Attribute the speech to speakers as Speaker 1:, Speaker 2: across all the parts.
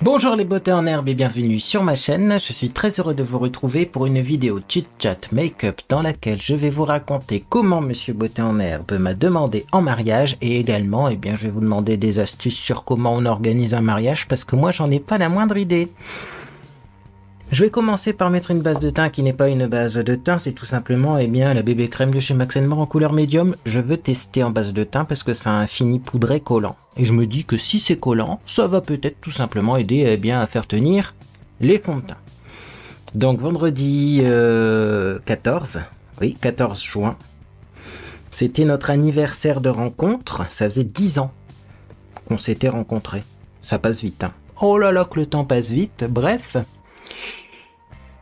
Speaker 1: Bonjour les beautés en herbe et bienvenue sur ma chaîne. Je suis très heureux de vous retrouver pour une vidéo chit chat make-up dans laquelle je vais vous raconter comment Monsieur Beauté en herbe m'a demandé en mariage et également je vais vous demander des astuces sur comment on organise un mariage parce que moi j'en ai pas la moindre idée. Je vais commencer par mettre une base de teint qui n'est pas une base de teint, c'est tout simplement la bébé crème de chez Max & More en couleur médium. Je veux tester en base de teint parce que ça a un fini poudré collant. Et je me dis que si c'est collant, ça va peut-être tout simplement aider à faire tenir les fonds de teint. Donc vendredi 14 juin, c'était notre anniversaire de rencontre. Ça faisait 10 ans qu'on s'était rencontrés. Ça passe vite, hein. Oh là là que le temps passe vite, bref.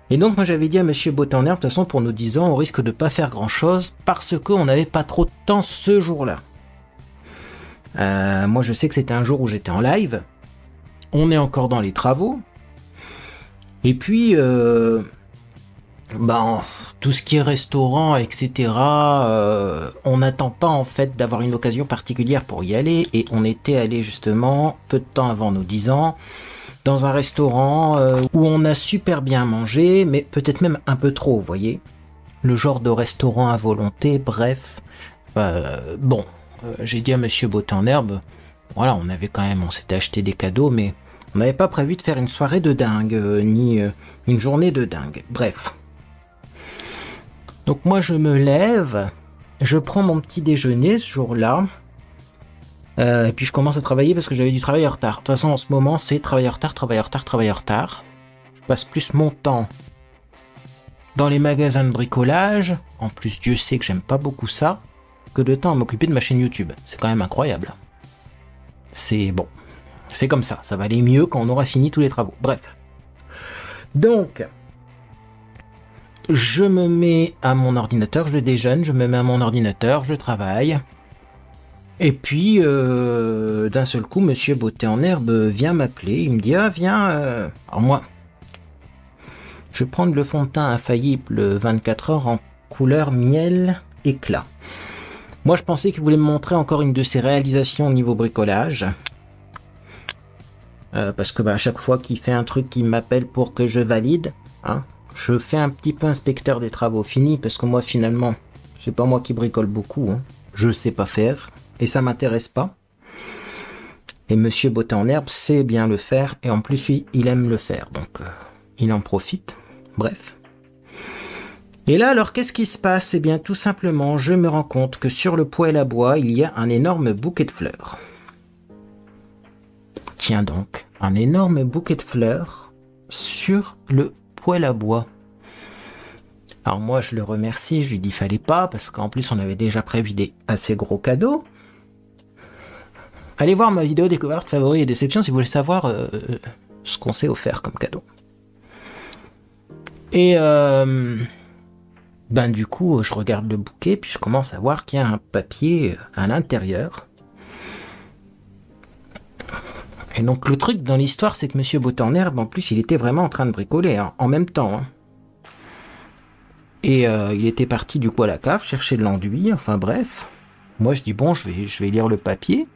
Speaker 1: Et donc moi j'avais dit à Monsieur Beauté en herbe, de toute façon pour nos 10 ans on risque de pas faire grand chose parce qu'on n'avait pas trop de temps ce jour-là. Moi je sais que c'était un jour où j'étais en live, on est encore dans les travaux, et puis tout ce qui est restaurant etc, on n'attend pas en fait d'avoir une occasion particulière pour y aller, et on était allé justement peu de temps avant nos 10 ans dans un restaurant où on a super bien mangé, mais peut-être même un peu trop, vous voyez. Le genre de restaurant à volonté, bref. J'ai dit à Monsieur Beauté en herbe, voilà, on s'était acheté des cadeaux, mais on n'avait pas prévu de faire une soirée de dingue, ni une journée de dingue, bref. Donc moi je me lève, je prends mon petit déjeuner ce jour-là, et puis je commence à travailler parce que j'avais du travail en retard. De toute façon en ce moment c'est travail en retard, travail en retard, travail en retard. Je passe plus mon temps dans les magasins de bricolage, en plus Dieu sait que j'aime pas beaucoup ça, que de temps à m'occuper de ma chaîne YouTube. C'est quand même incroyable. C'est bon, c'est comme ça, ça va aller mieux quand on aura fini tous les travaux. Bref. Donc, je me mets à mon ordinateur, je déjeune, je me mets à mon ordinateur, je travaille. Et puis, d'un seul coup, Monsieur Beauté en herbe vient m'appeler. Il me dit, ah viens, alors moi, je vais prendre le fond de teint infaillible 24 heures en couleur miel éclat. Moi, je pensais qu'il voulait me montrer encore une de ses réalisations au niveau bricolage. Parce que à chaque fois qu'il fait un truc qui m'appelle pour que je valide, hein, je fais un petit peu inspecteur des travaux finis, parce que moi, finalement, c'est pas moi qui bricole beaucoup, hein. Je sais pas faire. Et ça m'intéresse pas. Et Monsieur Beauté en herbe sait bien le faire, et en plus lui, il aime le faire, donc il en profite. Bref. Et là, alors, qu'est-ce qui se passe? Eh bien, tout simplement, je me rends compte que sur le poêle à bois, il y a un énorme bouquet de fleurs. Tiens donc, un énorme bouquet de fleurs sur le poêle à bois. Alors moi, je le remercie, je lui dis fallait pas, parce qu'en plus, on avait déjà prévu des assez gros cadeaux. Allez voir ma vidéo découverte favoris et déceptions si vous voulez savoir ce qu'on s'est offert comme cadeau. Et du coup, je regarde le bouquet, puis je commence à voir qu'il y a un papier à l'intérieur. Et donc le truc dans l'histoire, c'est que Monsieur Beauté en herbe, en plus, il était vraiment en train de bricoler, hein, en même temps. Hein. Et il était parti du coup à la cave, chercher de l'enduit, enfin bref. Moi je dis bon, je vais lire le papier.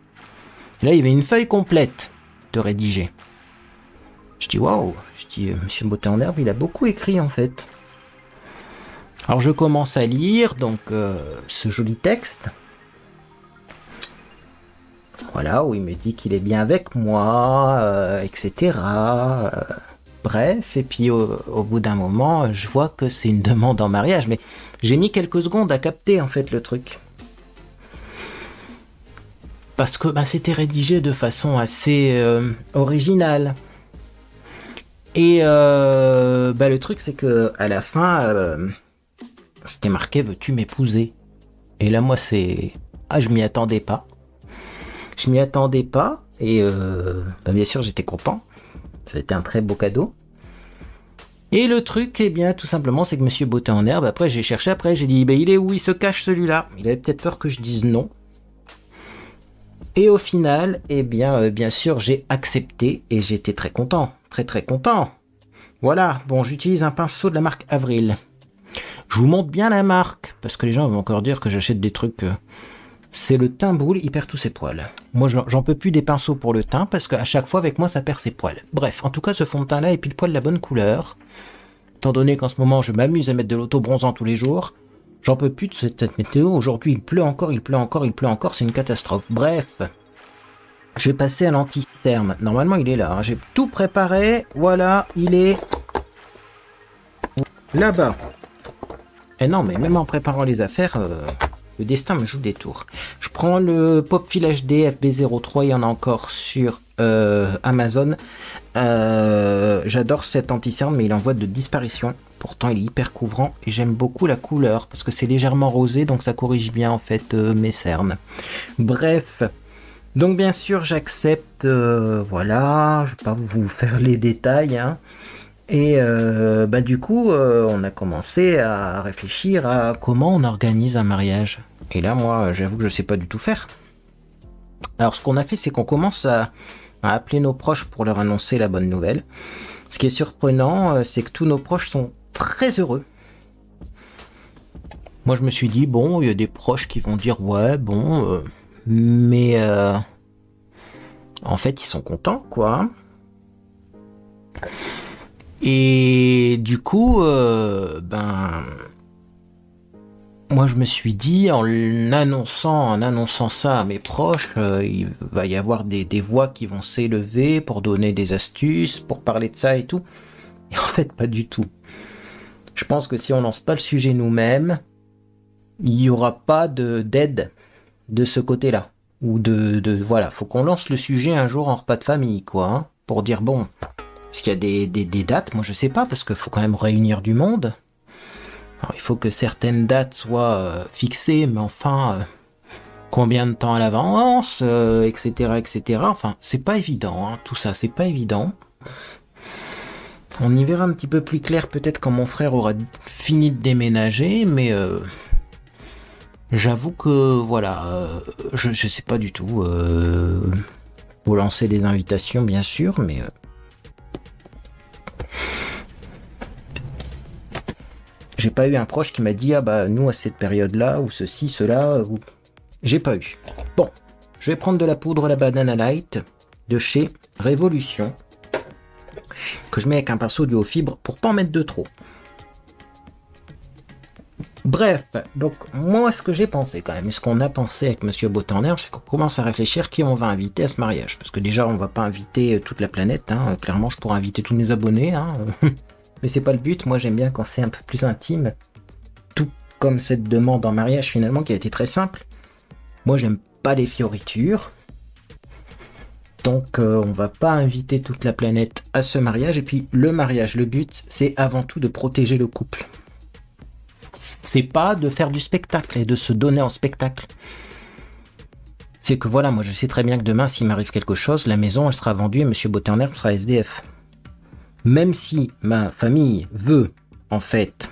Speaker 1: Et là, il y avait une feuille complète de rédiger. Je dis waouh, je dis Monsieur Beauté en herbe, il a beaucoup écrit en fait. Alors je commence à lire donc ce joli texte. Voilà, où il me dit qu'il est bien avec moi, etc. Bref, et puis au bout d'un moment, je vois que c'est une demande en mariage, mais j'ai mis quelques secondes à capter en fait le truc. Parce que c'était rédigé de façon assez originale. Et le truc c'est que à la fin, c'était marqué veux-tu m'épouser? Et là moi c'est... Ah, je m'y attendais pas. Je m'y attendais pas, et bien sûr j'étais content. C'était un très beau cadeau. Et le truc, tout simplement, c'est que Monsieur Beauté en herbe, après j'ai cherché, après j'ai dit, il est où? Il se cache celui-là. Il avait peut-être peur que je dise non. Et au final, bien sûr, j'ai accepté et j'étais très content. Très très content. Voilà, bon, j'utilise un pinceau de la marque Avril. Je vous montre bien la marque, parce que les gens vont encore dire que j'achète des trucs C'est le teint boule, il perd tous ses poils. Moi, j'en peux plus des pinceaux pour le teint, parce qu'à chaque fois, avec moi, ça perd ses poils. Bref, en tout cas, ce fond de teint-là est pile poil la bonne couleur. Étant donné qu'en ce moment, je m'amuse à mettre de l'auto-bronzant tous les jours, j'en peux plus de cette météo. Aujourd'hui, il pleut encore, il pleut encore, il pleut encore, c'est une catastrophe. Bref, je vais passer à l'anti-cerne. Normalement, il est là, hein. J'ai tout préparé. Voilà, il est là-bas. Et non, mais même en préparant les affaires... le destin me joue des tours. Je prends le Popfil HD FB03, il y en a encore sur Amazon. J'adore cet anti-cerne, mais il est en voie de disparition. Pourtant, il est hyper couvrant et j'aime beaucoup la couleur parce que c'est légèrement rosé, donc ça corrige bien en fait mes cernes. Bref, donc bien sûr, j'accepte. Voilà, je vais pas vous faire les détails, hein. Et du coup, on a commencé à réfléchir à comment on organise un mariage. Et là, moi, j'avoue que je sais pas du tout faire. Alors, ce qu'on a fait, c'est qu'on commence à appeler nos proches pour leur annoncer la bonne nouvelle. Ce qui est surprenant, c'est que tous nos proches sont très heureux. Moi, je me suis dit, bon, il y a des proches qui vont dire, ouais, bon, mais en fait, ils sont contents, quoi. Et du coup, moi je me suis dit, en annonçant ça à mes proches, il va y avoir des voix qui vont s'élever pour donner des astuces, pour parler de ça et tout. Et en fait, pas du tout. Je pense que si on lance pas le sujet nous-mêmes, il n'y aura pas d'aide de ce côté-là. Ou voilà, faut qu'on lance le sujet un jour en repas de famille, quoi, hein, pour dire, bon... Est-ce qu'il y a des dates? Moi, je sais pas, parce qu'il faut quand même réunir du monde. Alors, il faut que certaines dates soient fixées, mais enfin, combien de temps à l'avance, etc., etc. Enfin, c'est pas évident, hein, tout ça, c'est pas évident. On y verra un petit peu plus clair peut-être quand mon frère aura fini de déménager, mais j'avoue que, voilà, je sais pas du tout. Faut lancer des invitations, bien sûr, mais... J'ai pas eu un proche qui m'a dit, ah bah nous à cette période-là, ou ceci, cela, ou... J'ai pas eu. Bon, je vais prendre de la poudre la Banana Light de chez Révolution, que je mets avec un pinceau de haut fibre pour pas en mettre de trop. Bref, donc moi ce que j'ai pensé quand même, ce qu'on a pensé avec Monsieur Botanner, c'est qu'on commence à réfléchir qui on va inviter à ce mariage. Parce que déjà on va pas inviter toute la planète, hein. Clairement je pourrais inviter tous mes abonnés, hein. Mais c'est pas le but, moi j'aime bien quand c'est un peu plus intime. Tout comme cette demande en mariage finalement qui a été très simple. Moi j'aime pas les fioritures. Donc on va pas inviter toute la planète à ce mariage. Et puis le mariage, le but c'est avant tout de protéger le couple. C'est pas de faire du spectacle et de se donner en spectacle. C'est que voilà, moi je sais très bien que demain s'il m'arrive quelque chose, la maison elle sera vendue et Monsieur Botanner sera SDF. Même si ma famille veut, en fait,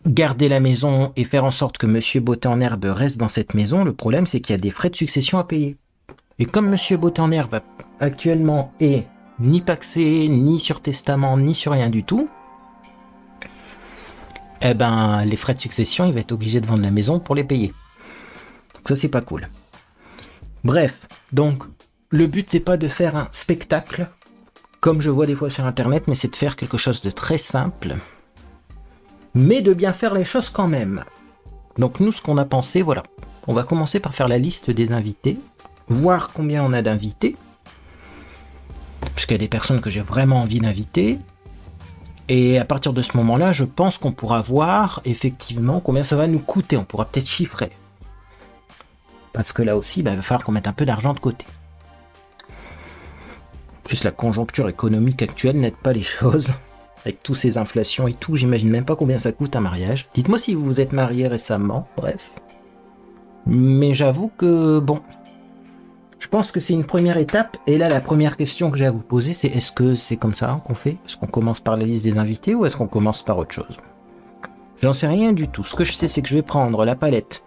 Speaker 1: garder la maison et faire en sorte que Monsieur Beauté en Herbe reste dans cette maison, le problème c'est qu'il y a des frais de succession à payer. Et comme Monsieur Beauté en Herbe actuellement est ni paxé, ni sur testament, ni sur rien du tout, eh ben les frais de succession, il va être obligé de vendre la maison pour les payer. Donc ça c'est pas cool. Bref, donc... Le but, c'est pas de faire un spectacle, comme je vois des fois sur Internet, mais c'est de faire quelque chose de très simple, mais de bien faire les choses quand même. Donc nous, ce qu'on a pensé, voilà, on va commencer par faire la liste des invités, voir combien on a d'invités, parce qu'il y a des personnes que j'ai vraiment envie d'inviter, et à partir de ce moment-là, je pense qu'on pourra voir effectivement combien ça va nous coûter, on pourra peut-être chiffrer. Parce que là aussi, il va falloir qu'on mette un peu d'argent de côté. Plus la conjoncture économique actuelle n'aide pas les choses. Avec tous ces inflations et tout, j'imagine même pas combien ça coûte un mariage. Dites-moi si vous vous êtes marié récemment, bref. Mais j'avoue que, bon, je pense que c'est une première étape. Et là, la première question que j'ai à vous poser, c'est est-ce que c'est comme ça qu'on fait? Est-ce qu'on commence par la liste des invités ou est-ce qu'on commence par autre chose? J'en sais rien du tout. Ce que je sais, c'est que je vais prendre la palette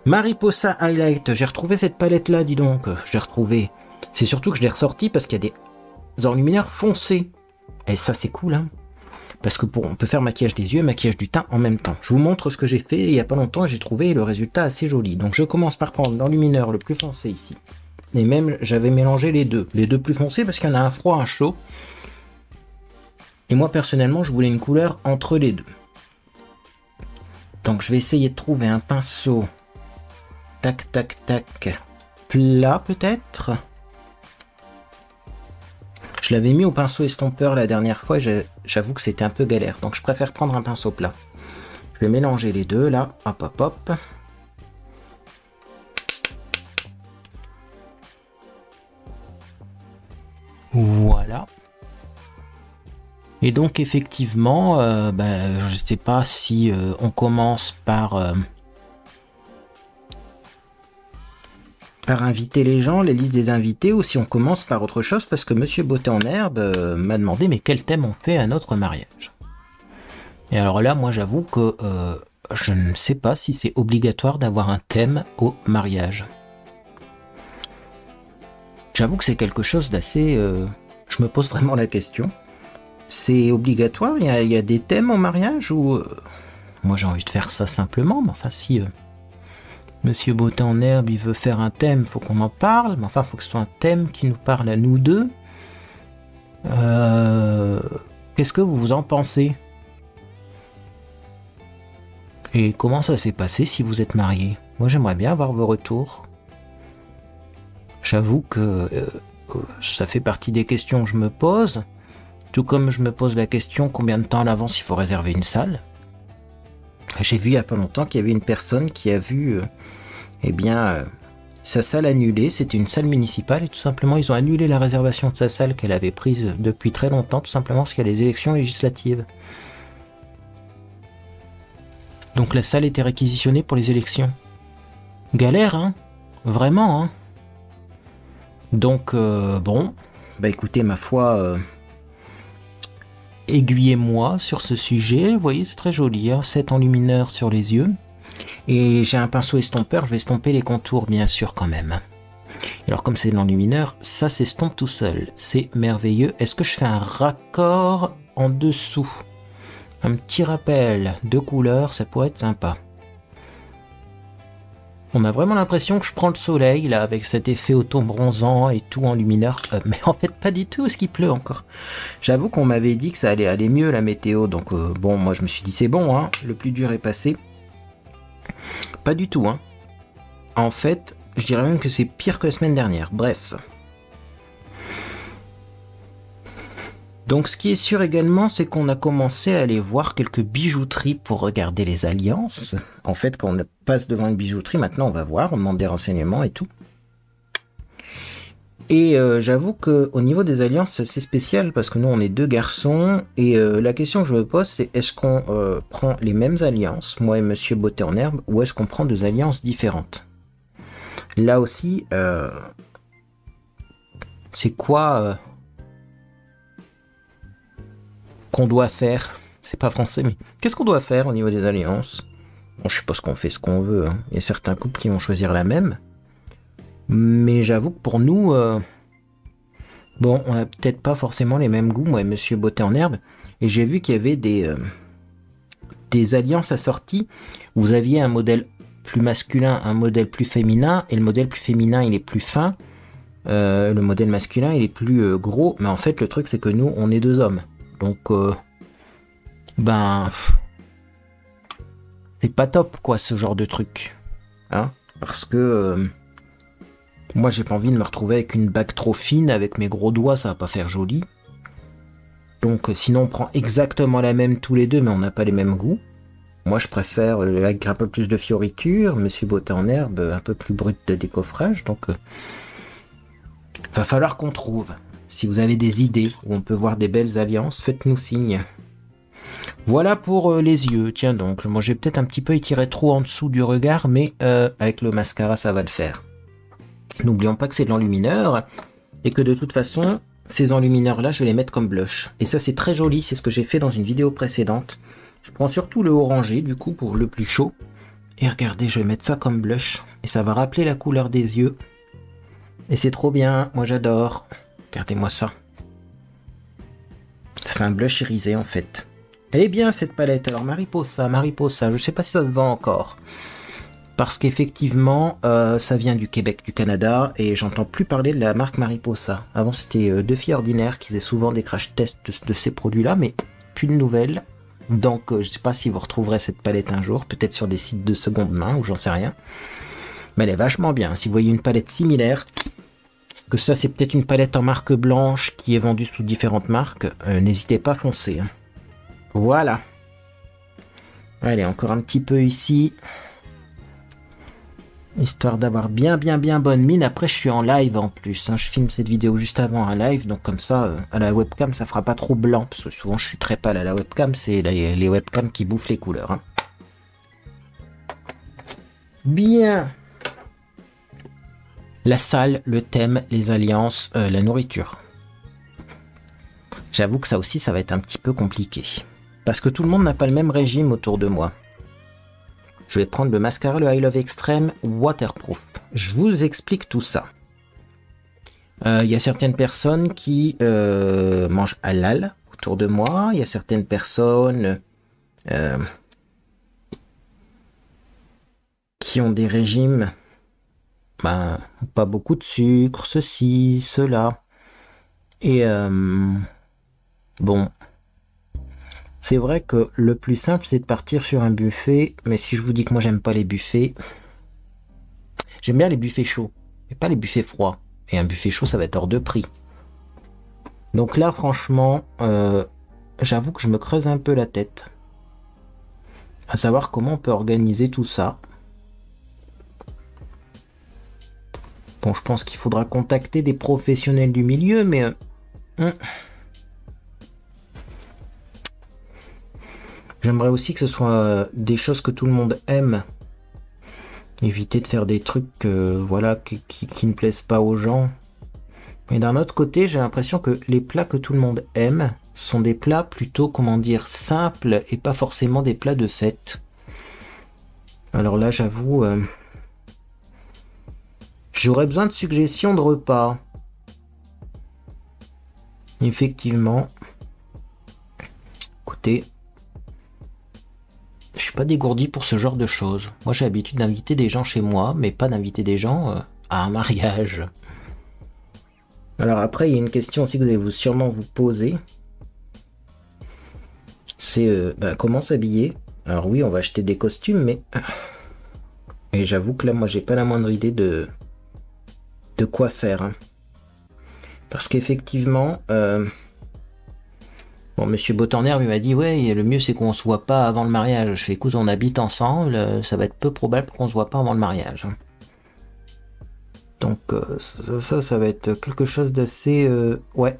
Speaker 1: Mariposa Highlight. J'ai retrouvé cette palette-là, dis donc. Je l'ai retrouvée. C'est surtout que je l'ai ressortie parce qu'il y a des enlumineurs foncés. Et ça, c'est cool, hein. Parce que on peut faire maquillage des yeux et maquillage du teint en même temps. Je vous montre ce que j'ai fait il n'y a pas longtemps et j'ai trouvé le résultat assez joli. Donc je commence par prendre l'enlumineur le plus foncé ici. Et même j'avais mélangé les deux plus foncés parce qu'il y en a un froid, un chaud. Et moi personnellement je voulais une couleur entre les deux. Donc je vais essayer de trouver un pinceau. Tac tac tac. Plat peut-être. Je l'avais mis au pinceau estompeur la dernière fois, j'avoue que c'était un peu galère, donc je préfère prendre un pinceau plat. Je vais mélanger les deux là, hop hop hop. Voilà. Et donc effectivement, je ne sais pas si on commence par inviter les gens, les listes des invités, ou si on commence par autre chose, parce que Monsieur Beauté en Herbe m'a demandé mais quel thème on fait à notre mariage. Et alors là, moi j'avoue que je ne sais pas si c'est obligatoire d'avoir un thème au mariage. J'avoue que c'est quelque chose d'assez... je me pose vraiment la question. C'est obligatoire, il y a des thèmes au mariage ou... moi j'ai envie de faire ça simplement, mais enfin si... Monsieur Beauté en Herbe, il veut faire un thème, faut qu'on en parle, mais enfin, faut que ce soit un thème qui nous parle à nous deux. Qu'est-ce que vous en pensez? Et comment ça s'est passé si vous êtes mariés? Moi, j'aimerais bien avoir vos retours. J'avoue que ça fait partie des questions que je me pose, tout comme je me pose la question combien de temps à l'avance il faut réserver une salle. J'ai vu il n'y a pas longtemps qu'il y avait une personne qui a vu sa salle annulée. C'était une salle municipale et tout simplement ils ont annulé la réservation de sa salle qu'elle avait prise depuis très longtemps, tout simplement parce qu'il y a les élections législatives. Donc la salle était réquisitionnée pour les élections. Galère, hein? Vraiment, hein? Donc, bon, écoutez, ma foi... aiguillez-moi sur ce sujet. Vous voyez, c'est très joli, hein, 7 enlumineurs sur les yeux. Et j'ai un pinceau estompeur, je vais estomper les contours, bien sûr, quand même. Alors, comme c'est de l'enlumineur, ça s'estompe tout seul. C'est merveilleux. Est-ce que je fais un raccord en dessous? Un petit rappel de couleur, ça pourrait être sympa. On a vraiment l'impression que je prends le soleil, là, avec cet effet auto-bronzant et tout enlumineur. Mais en fait, pas du tout, parce qu'il pleut encore. J'avoue qu'on m'avait dit que ça allait aller mieux, la météo. Donc, bon, moi, je me suis dit, c'est bon, hein, le plus dur est passé. Pas du tout, hein. En fait, je dirais même que c'est pire que la semaine dernière. Bref. Donc, ce qui est sûr également, c'est qu'on a commencé à aller voir quelques bijouteries pour regarder les alliances. En fait, quand on passe devant une bijouterie, maintenant on va voir, on demande des renseignements et tout. Et j'avoue qu'au niveau des alliances, c'est assez spécial parce que nous, on est deux garçons. Et la question que je me pose, c'est est-ce qu'on prend les mêmes alliances, moi et Monsieur Beauté en Herbe, ou est-ce qu'on prend deux alliances différentes? Là aussi, c'est quoi qu'on doit faire? C'est pas français, mais qu'est-ce qu'on doit faire au niveau des alliances? Bon, je suppose qu'on fait ce qu'on veut, hein. Il y a certains couples qui vont choisir la même. Mais j'avoue que pour nous, bon, on a peut-être pas forcément les mêmes goûts, moi et Monsieur Beauté en Herbe. Et j'ai vu qu'il y avait des alliances assorties. Vous aviez un modèle plus masculin, un modèle plus féminin. Et le modèle plus féminin, il est plus fin. Le modèle masculin, il est plus gros. Mais en fait, le truc, c'est que nous, on est deux hommes. Donc, c'est pas top, quoi, ce genre de truc. Hein? Parce que... moi, j'ai pas envie de me retrouver avec une bague trop fine, avec mes gros doigts, ça va pas faire joli. Donc, sinon, on prend exactement la même tous les deux, mais on n'a pas les mêmes goûts. Moi, je préfère avec un peu plus de fioritures, Monsieur Beauté en Herbe, un peu plus brut de décoffrage. Donc, va falloir qu'on trouve. Si vous avez des idées où on peut voir des belles alliances, faites-nous signe. Voilà pour les yeux. Tiens donc, moi, j'ai peut-être un petit peu étiré trop en dessous du regard, mais avec le mascara, ça va le faire. N'oublions pas que c'est de l'enlumineur et que de toute façon, ces enlumineurs-là, je vais les mettre comme blush. Et ça, c'est très joli, c'est ce que j'ai fait dans une vidéo précédente. Je prends surtout le orangé, du coup, pour le plus chaud. Et regardez, je vais mettre ça comme blush. Et ça va rappeler la couleur des yeux. Et c'est trop bien, moi j'adore. Regardez-moi ça. Ça fait un blush irisé, en fait. Elle est bien cette palette. Alors Mariposa, Mariposa, je sais pas si ça se vend encore. Parce qu'effectivement, ça vient du Québec, du Canada, et j'entends plus parler de la marque Mariposa. Avant, c'était Deux Filles Ordinaires qui faisaient souvent des crash tests de ces produits-là, mais plus de nouvelles. Donc, je sais pas si vous retrouverez cette palette un jour, peut-être sur des sites de seconde main, ou j'en sais rien. Mais elle est vachement bien. Si vous voyez une palette similaire, que ça, c'est peut-être une palette en marque blanche qui est vendue sous différentes marques, n'hésitez pas à foncer. Hein. Voilà. Allez, encore un petit peu ici. Histoire d'avoir bien bonne mine. Après, je suis en live en plus. Hein. Je filme cette vidéo juste avant un live. Donc comme ça, à la webcam, ça fera pas trop blanc. Parce que souvent, je suis très pâle à la webcam. C'est les webcams qui bouffent les couleurs. Hein. Bien. La salle, le thème, les alliances, la nourriture. J'avoue que ça aussi, ça va être un petit peu compliqué. Parce que tout le monde n'a pas le même régime autour de moi. Je vais prendre le mascara, le I Love Extreme Waterproof. Je vous explique tout ça. Il y a certaines personnes qui mangent halal autour de moi. Il y a certaines personnes qui ont des régimes, pas beaucoup de sucre, ceci, cela. Et bon, c'est vrai que le plus simple, c'est de partir sur un buffet. Mais si je vous dis que moi, j'aime pas les buffets, j'aime bien les buffets chauds, mais pas les buffets froids. Et un buffet chaud, ça va être hors de prix. Donc là, franchement, j'avoue que je me creuse un peu la tête. À savoir comment on peut organiser tout ça. Bon, je pense qu'il faudra contacter des professionnels du milieu, mais... J'aimerais aussi que ce soit des choses que tout le monde aime. Éviter de faire des trucs voilà, qui ne plaisent pas aux gens. Mais d'un autre côté, j'ai l'impression que les plats que tout le monde aime sont des plats plutôt, comment dire, simples et pas forcément des plats de fête. Alors là, j'avoue, j'aurais besoin de suggestions de repas. Effectivement. Écoutez, je suis pas dégourdi pour ce genre de choses. Moi, j'ai l'habitude d'inviter des gens chez moi, mais pas d'inviter des gens à un mariage. Alors après, il y a une question aussi que vous allez sûrement vous poser. C'est comment s'habiller? Alors oui, on va acheter des costumes, mais... Et j'avoue que là, moi, j'ai pas la moindre idée de quoi faire. Hein. Parce qu'effectivement... Bon, Monsieur Botanherbe, il m'a dit, ouais, le mieux, c'est qu'on se voit pas avant le mariage. Je fais, écoute, on habite ensemble, ça va être peu probable qu'on se voit pas avant le mariage. Hein. Donc ça va être quelque chose d'assez... ouais.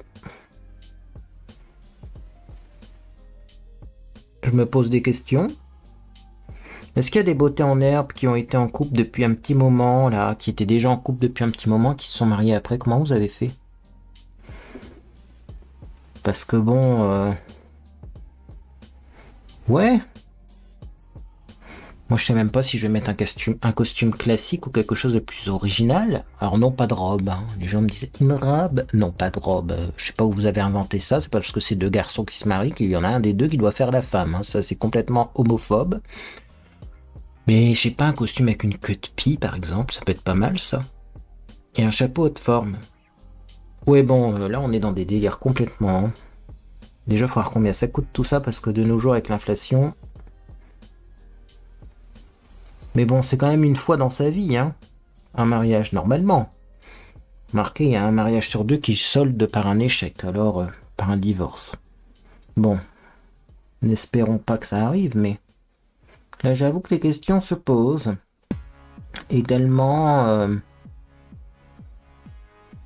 Speaker 1: Je me pose des questions. Est-ce qu'il y a des beautés en herbe qui ont été en couple depuis un petit moment, là, qui étaient déjà en couple depuis un petit moment, qui se sont mariés après? Comment vous avez fait? Parce que bon... Ouais. Moi, je sais même pas si je vais mettre un costume classique ou quelque chose de plus original. Alors non, pas de robe. Hein. Les gens me disaient, une robe? Non, pas de robe. Je sais pas où vous avez inventé ça. C'est pas parce que c'est deux garçons qui se marient qu'il y en a un des deux qui doit faire la femme. Hein. Ça, c'est complètement homophobe. Mais je sais pas, un costume avec une queue de pie, par exemple, ça peut être pas mal, ça. Et un chapeau haute forme. Ouais, bon, là, on est dans des délires complètement. Hein. Déjà, il faut voir combien ça coûte tout ça, parce que de nos jours, avec l'inflation... Mais bon, c'est quand même une fois dans sa vie, hein. Un mariage, normalement. Marqué, il y a un mariage sur deux qui solde par un échec, alors par un divorce. Bon, n'espérons pas que ça arrive, mais... Là, j'avoue que les questions se posent. Également,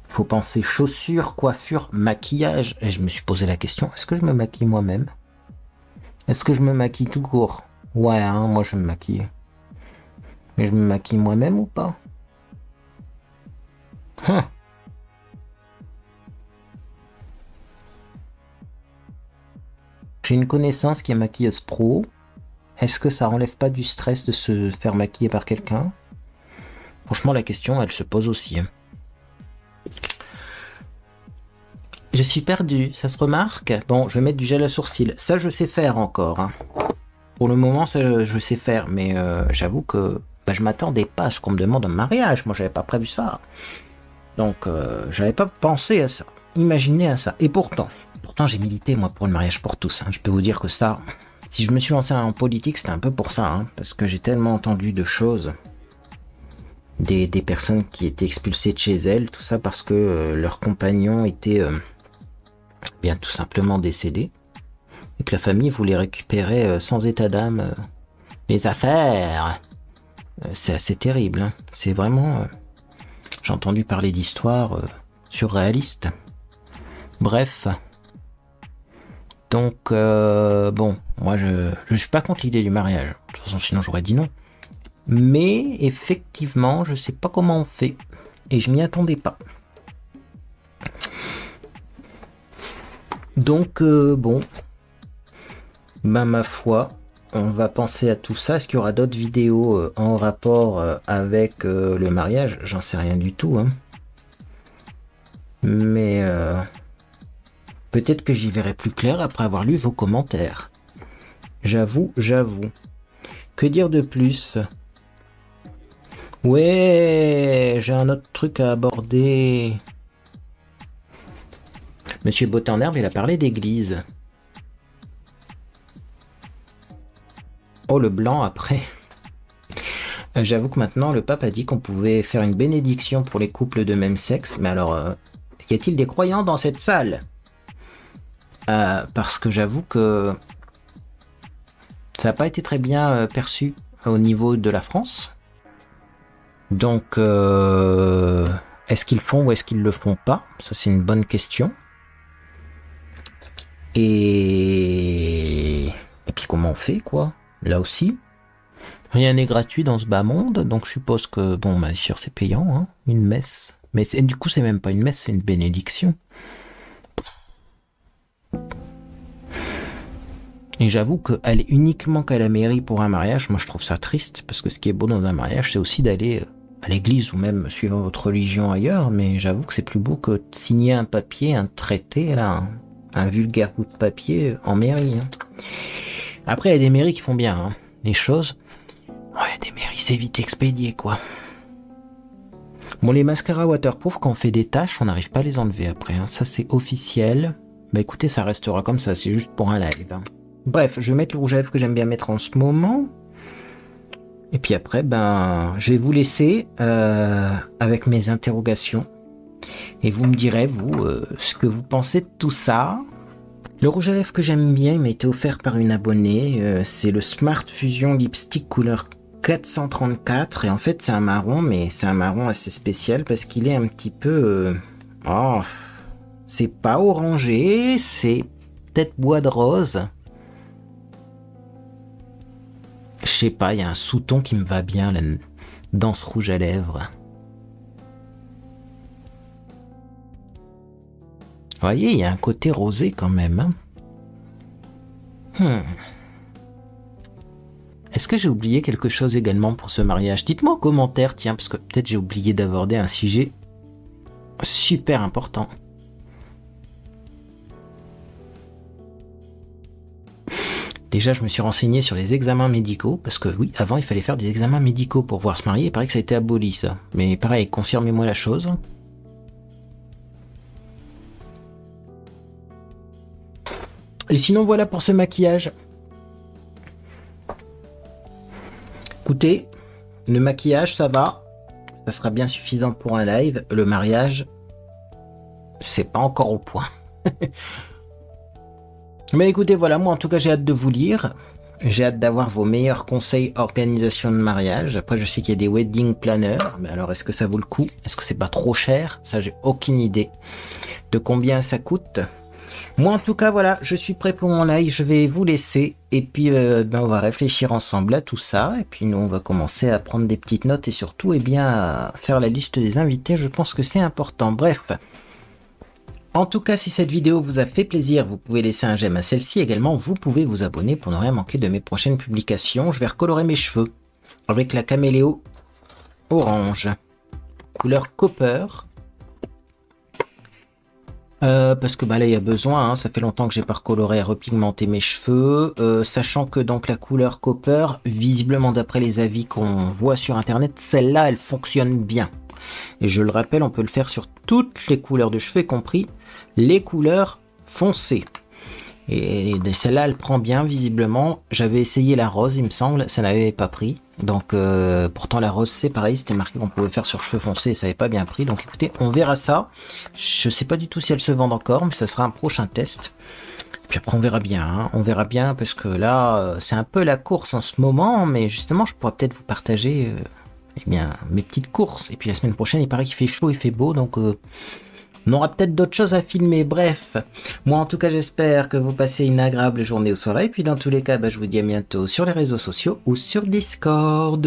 Speaker 1: faut penser chaussures, coiffure, maquillage. Et je me suis posé la question, est-ce que je me maquille moi-même? Est-ce que je me maquille tout court? Ouais, hein, moi je me maquille. Mais je me maquille moi-même ou pas? J'ai une connaissance qui est maquilleuse pro. Est-ce que ça enlève pas du stress de se faire maquiller par quelqu'un? Franchement, la question, elle se pose aussi. Hein. Je suis perdu, ça se remarque? Bon, je vais mettre du gel à sourcils. Ça, je sais faire encore. Hein. Pour le moment, ça, je sais faire, mais j'avoue que bah, je m'attendais pas à ce qu'on me demande un mariage. Moi, j'avais pas prévu ça. Donc, j'avais pas pensé à ça, imaginé à ça. Et pourtant j'ai milité, moi, pour le mariage pour tous. Hein. Je peux vous dire que ça, si je me suis lancé en politique, c'était un peu pour ça. Hein, parce que j'ai tellement entendu de choses. Des personnes qui étaient expulsées de chez elles, tout ça parce que leurs compagnons étaient bien tout simplement décédés. Et que la famille voulait récupérer sans état d'âme les affaires. C'est assez terrible. Hein. C'est vraiment... j'ai entendu parler d'histoires surréalistes. Bref. Donc, bon, moi je suis pas contre l'idée du mariage. De toute façon, sinon j'aurais dit non. Mais effectivement, je sais pas comment on fait. Et je m'y attendais pas. Donc, bon. Ben, ma foi, on va penser à tout ça. Est-ce qu'il y aura d'autres vidéos en rapport avec le mariage? J'en sais rien du tout. Hein. Mais peut-être que j'y verrai plus clair après avoir lu vos commentaires. J'avoue. Que dire de plus? Ouais, j'ai un autre truc à aborder. Monsieur Bottin en herbe, il a parlé d'église. Oh, le blanc après. J'avoue que maintenant, le pape a dit qu'on pouvait faire une bénédiction pour les couples de même sexe. Mais alors, y a-t-il des croyants dans cette salle? Parce que j'avoue que ça n'a pas été très bien perçu au niveau de la France. Donc, est-ce qu'ils font ou est-ce qu'ils le font pas? Ça, c'est une bonne question. Et puis, comment on fait, quoi? Là aussi, rien n'est gratuit dans ce bas monde. Donc, je suppose que, bon, bien sûr, c'est payant, hein, une messe. Mais du coup, c'est même pas une messe, c'est une bénédiction. Et j'avoue qu'aller uniquement qu'à la mairie pour un mariage, moi, je trouve ça triste. Parce que ce qui est beau dans un mariage, c'est aussi d'aller à l'église ou même suivant votre religion ailleurs, mais j'avoue que c'est plus beau que de signer un papier, un traité, là, un vulgaire bout de papier en mairie. Hein. Après, il y a des mairies qui font bien hein, les choses. Ouais, des mairies, c'est vite expédié, quoi. Bon, les mascaras waterproof, quand on fait des tâches, on n'arrive pas à les enlever après. Hein. Ça, c'est officiel. Bah écoutez, ça restera comme ça, c'est juste pour un live. Hein. Bref, je vais mettre le rouge à lèvres que j'aime bien mettre en ce moment. Et puis après, ben, je vais vous laisser avec mes interrogations. Et vous me direz, vous, ce que vous pensez de tout ça. Le rouge à lèvres que j'aime bien, il m'a été offert par une abonnée. C'est le Smart Fusion Lipstick couleur 434. Et en fait, c'est un marron, mais c'est un marron assez spécial parce qu'il est un petit peu... oh, c'est pas orangé, c'est peut-être bois de rose. Je sais pas, il y a un sous-ton qui me va bien là, dans ce rouge à lèvres. Vous voyez, il y a un côté rosé quand même. Hein. Est-ce que j'ai oublié quelque chose également pour ce mariage? Dites-moi en commentaire, tiens, parce que peut-être j'ai oublié d'aborder un sujet super important. Déjà, je me suis renseigné sur les examens médicaux, parce que oui, avant, il fallait faire des examens médicaux pour pouvoir se marier. Il paraît que ça a été aboli, ça. Mais pareil, confirmez-moi la chose. Et sinon, voilà pour ce maquillage. Écoutez, le maquillage, ça va. Ça sera bien suffisant pour un live. Le mariage, c'est pas encore au point. Mais écoutez, voilà, moi en tout cas j'ai hâte de vous lire. J'ai hâte d'avoir vos meilleurs conseils organisation de mariage. Après je sais qu'il y a des wedding planners. Mais alors est-ce que ça vaut le coup? Est-ce que c'est pas trop cher? Ça j'ai aucune idée de combien ça coûte. Moi en tout cas voilà, je suis prêt pour mon live. Je vais vous laisser. Et puis ben, on va réfléchir ensemble à tout ça. Et puis nous on va commencer à prendre des petites notes. Et surtout eh bien, à faire la liste des invités. Je pense que c'est important. Bref. En tout cas, si cette vidéo vous a fait plaisir, vous pouvez laisser un j'aime à celle-ci. Également, vous pouvez vous abonner pour ne rien manquer de mes prochaines publications. Je vais recolorer mes cheveux avec la Caméléo orange, couleur copper. Parce que bah là il y a besoin, hein, ça fait longtemps que j'ai pas recoloré et repigmenté mes cheveux, sachant que donc la couleur copper, visiblement d'après les avis qu'on voit sur internet, celle-là elle fonctionne bien. Et je le rappelle, on peut le faire sur toutes les couleurs de cheveux, y compris les couleurs foncées. Et celle-là, elle prend bien, visiblement. J'avais essayé la rose, il me semble, ça n'avait pas pris. Donc, pourtant, la rose, c'est pareil, c'était marqué qu'on pouvait faire sur cheveux foncés, ça n'avait pas bien pris. Donc, écoutez, on verra ça. Je sais pas du tout si elles se vendent encore, mais ça sera un prochain test. Puis après, on verra bien, hein. On verra bien, parce que là, c'est un peu la course en ce moment, mais justement, je pourrais peut-être vous partager, eh bien, mes petites courses. Et puis, la semaine prochaine, il paraît qu'il fait chaud, il fait beau, donc... on aura peut-être d'autres choses à filmer, bref. Moi en tout cas j'espère que vous passez une agréable journée ou soirée. Et puis dans tous les cas, bah, je vous dis à bientôt sur les réseaux sociaux ou sur Discord.